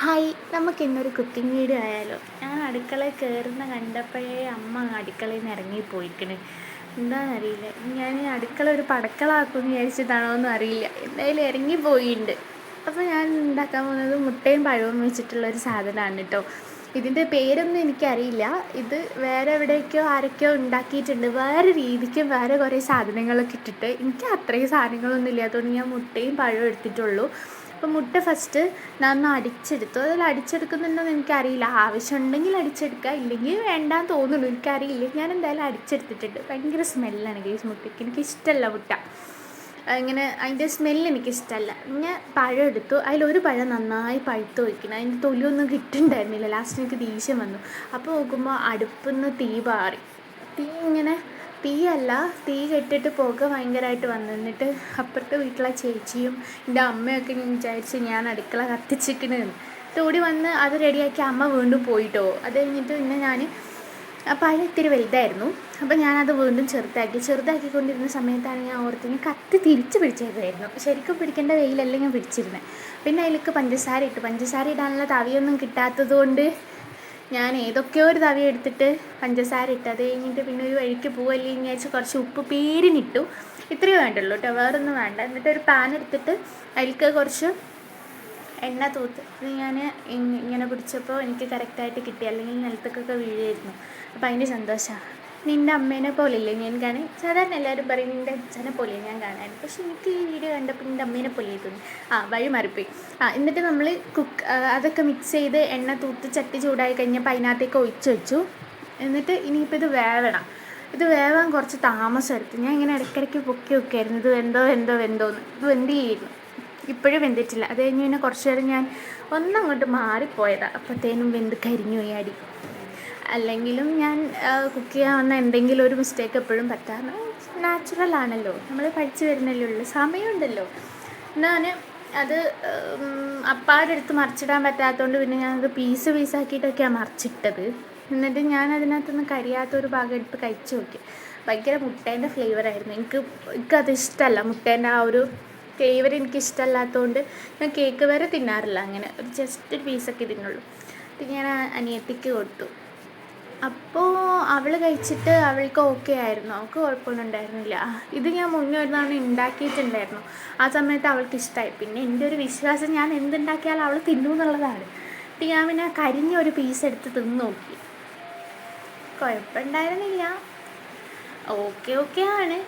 Hi, നമുക്കിന്നൊരു cooking video ആയാലോ? ഞാൻ അടുക്കളയിൽ കയറുന്ന കണ്ടപ്പോഴേ അമ്മ അടുക്കളയിൽ നിന്ന് ഇറങ്ങിപ്പോയിക്കണ്. എന്താണെന്നറിയില്ല, ഞാൻ അടുക്കള ഒരു പടക്കളമാക്കുമെന്ന് വിചാരിച്ചിട്ടാണോ എന്നും അറിയില്ല. എന്തായാലും ഇറങ്ങിപ്പോയിട്ടുണ്ട്. അപ്പോൾ ഞാൻ ഉണ്ടാക്കാൻ പോകുന്നത് മുട്ടയും പഴവും വെച്ചിട്ടുള്ളൊരു സാധനമാണ് കേട്ടോ. ഇതിൻ്റെ പേരൊന്നും എനിക്കറിയില്ല. ഇത് വേറെ എവിടേക്കോ ആരൊക്കെയോ ഉണ്ടാക്കിയിട്ടുണ്ട്, വേറെ രീതിക്കും വേറെ കുറേ സാധനങ്ങളൊക്കെ ഇട്ടിട്ട്. എനിക്ക് അത്രയും സാധനങ്ങളൊന്നും ഇല്ലാത്തതുകൊണ്ട് ഞാൻ മുട്ടയും പഴവും എടുത്തിട്ടുള്ളൂ. അപ്പോൾ മുട്ട ഫസ്റ്റ് ഞാൻ ഒന്ന് അടിച്ചെടുത്തു. അതിൽ അടിച്ചെടുക്കുന്നുണ്ടോയെന്ന് എനിക്കറിയില്ല. ആവശ്യമുണ്ടെങ്കിൽ അടിച്ചെടുക്കുക, ഇല്ലെങ്കിൽ വേണ്ടാന്ന് തോന്നുന്നു, എനിക്കറിയില്ല. ഞാൻ എന്തായാലും അടിച്ചെടുത്തിട്ടുണ്ട്. ഭയങ്കര സ്മെല്ലാണ് ഗൈസ് മുട്ടയ്ക്ക്. എനിക്കിഷ്ടമല്ല മുട്ട, ഇങ്ങനെ അതിൻ്റെ സ്മെല്ല് എനിക്കിഷ്ടമല്ല. ഞാൻ പഴം എടുത്തു. അതിലൊരു പഴം നന്നായി പഴുത്ത് വയ്ക്കണം. അതിൻ്റെ തൊലിയൊന്നും കിട്ടുന്നുണ്ടായിരുന്നില്ല. ലാസ്റ്റ് എനിക്ക് ദേഷ്യം വന്നു. അപ്പോൾ നോക്കുമ്പോൾ അടുപ്പിൽ നിന്ന് തീ പാറി. തീ കെട്ടിട്ട് പുക ഭയങ്കരമായിട്ട് വന്നു. എന്നിട്ട് അപ്പുറത്തെ വീട്ടിലെ ചേച്ചിയും എൻ്റെ അമ്മയൊക്കെ വിചാരിച്ച് ഞാൻ അടുക്കള കത്തിച്ചിരിക്കണെന്ന്. ഓടി വന്ന് അത് റെഡിയാക്കി അമ്മ വീണ്ടും പോയിട്ടോ. അത് കഴിഞ്ഞിട്ട് പിന്നെ ഞാൻ പഴം ഇത്തിരി വലുതായിരുന്നു. അപ്പോൾ ഞാനത് വീണ്ടും ചെറുതാക്കിക്കൊണ്ടിരുന്ന സമയത്താണ് ഞാൻ ഓർത്തിന് കത്തി തിരിച്ച് പിടിച്ചേക്കുമായിരുന്നു. ശരിക്കും പിടിക്കേണ്ട വെയിലല്ല ഞാൻ പിടിച്ചിരുന്നത്. പിന്നെ അതിലേക്ക് പഞ്ചസാര ഇടാനുള്ള തവിയൊന്നും കിട്ടാത്തത് കൊണ്ട് ഞാൻ ഏതൊക്കെയോ ഒരു തവി എടുത്തിട്ട് പഞ്ചസാര ഇട്ട്. അത് കഴിഞ്ഞിട്ട് പിന്നെ ഒരു വഴിക്ക് പോവല്ലേ എന്ന് വിചാരിച്ച് കുറച്ച് ഉപ്പ് പേരിനിട്ടു. ഇത്രയേ വേണ്ടുള്ളൂ കേട്ടോ, വേറൊന്നും വേണ്ട. എന്നിട്ട് ഒരു പാൻ എടുത്തിട്ട് അതിലേക്ക് കുറച്ച് എണ്ണ തൂത്ത്. ഇത് ഞാൻ ഇങ്ങനെ പിടിച്ചപ്പോൾ എനിക്ക് കറക്റ്റായിട്ട് കിട്ടി, അല്ലെങ്കിൽ നിലത്തേക്കൊക്കെ വീഴുമായിരുന്നു. അപ്പോൾ അതിൻ്റെ സന്തോഷമാണ്. നിൻ്റെ അമ്മേനെ പോലെയില്ലേ ഞാൻ കാണാൻ? സാധാരണ എല്ലാവരും പറയും നിൻ്റെ അച്ഛനെ പോലെ ഞാൻ കാണാൻ, പക്ഷെ എനിക്ക് ഈ വീഡിയോ കണ്ടപ്പോൾ നിൻ്റെ അമ്മേനെ പോലെ തോന്നി. വഴി മാറിപ്പോയി. എന്നിട്ട് നമ്മൾ അതൊക്കെ മിക്സ് ചെയ്ത് എണ്ണ തൂത്ത് ചട്ടി ചൂടായി കഴിഞ്ഞപ്പോൾ അതിനകത്തേക്ക് ഒഴിച്ച് വെച്ചു. എന്നിട്ട് ഇനിയിപ്പോൾ ഇത് വേവാൻ കുറച്ച് താമസം എടുത്തു. ഞാൻ ഇങ്ങനെ ഇടയ്ക്കിടയ്ക്ക് പൊക്കി വെക്കായിരുന്നു, ഇത് വെന്തോന്ന്. ഇത് വെന്ത് ചെയ്യുന്നു, ഇപ്പോഴും വെന്തിട്ടില്ല. അത് കഴിഞ്ഞ് പിന്നെ കുറച്ച് നേരം ഞാൻ ഒന്നങ്ങോട്ട് മാറിപ്പോയതാണ്. അപ്പോഴത്തേനും വെന്ത് കരിഞ്ഞു പോയി അടി. അല്ലെങ്കിലും ഞാൻ കുക്ക് ചെയ്യാൻ വന്ന എന്തെങ്കിലും ഒരു മിസ്റ്റേക്ക് എപ്പോഴും പറ്റാറ് നാച്ചുറലാണല്ലോ, നമ്മൾ പഠിച്ചു വരുന്നല്ലേ ഉള്ളൂ, സമയമുണ്ടല്ലോ. ഞാൻ അത് അപ്പാടെ അടുത്ത് മറിച്ചിടാൻ പറ്റാത്തതുകൊണ്ട് പിന്നെ ഞാനത് പീസാക്കിയിട്ടൊക്കെയാണ് മറിച്ചിട്ടത്. എന്നിട്ട് ഞാൻ അതിനകത്തുനിന്ന് കരിയാത്തൊരു ഭാഗം എടുത്ത് കഴിച്ചു നോക്കി. ഭയങ്കര മുട്ടേൻ്റെ ഫ്ലേവറായിരുന്നു. എനിക്കത് ഇഷ്ടമല്ല. മുട്ടേൻ്റെ ആ ഒരു ഫ്ലേവർ എനിക്കിഷ്ടമല്ലാത്തതുകൊണ്ട് ഞാൻ കേക്ക് വരെ തിന്നാറില്ല. അങ്ങനെ ഒരു ജസ്റ്റ് ഒരു പീസൊക്കെ തിന്നുള്ളൂ. ഇത് ഞാൻ അനിയത്തിക്ക് കൊടുത്തു. അപ്പോൾ അവൾ കഴിച്ചിട്ട് അവൾക്ക് ഓക്കെ ആയിരുന്നു, അവൾക്ക് കുഴപ്പമൊന്നും ഉണ്ടായിരുന്നില്ല. ഇത് ഞാൻ മുന്നേ ഒരു തവണ ഉണ്ടാക്കിയിട്ടുണ്ടായിരുന്നു. ആ സമയത്ത് അവൾക്ക് ഇഷ്ടമായി. പിന്നെ എൻ്റെ ഒരു വിശ്വാസം ഞാൻ എന്തുണ്ടാക്കിയാലും അവൾ തിന്നു എന്നുള്ളതാണ്. എന്നിട്ട് ഞാൻ പിന്നെ കരിഞ്ഞൊരു പീസ് എടുത്ത് തിന്ന് നോക്കി. കുഴപ്പമുണ്ടായിരുന്നില്ല, ഓക്കെ ആണ്,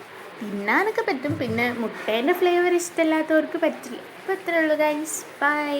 തിന്നാനൊക്കെ പറ്റും. പിന്നെ മുട്ടേൻ്റെ ഫ്ലേവർ ഇഷ്ടമില്ലാത്തവർക്ക് പറ്റില്ല. അപ്പോൾ അത്രേ ഉള്ളൂ ഗൈസ്, ബൈ.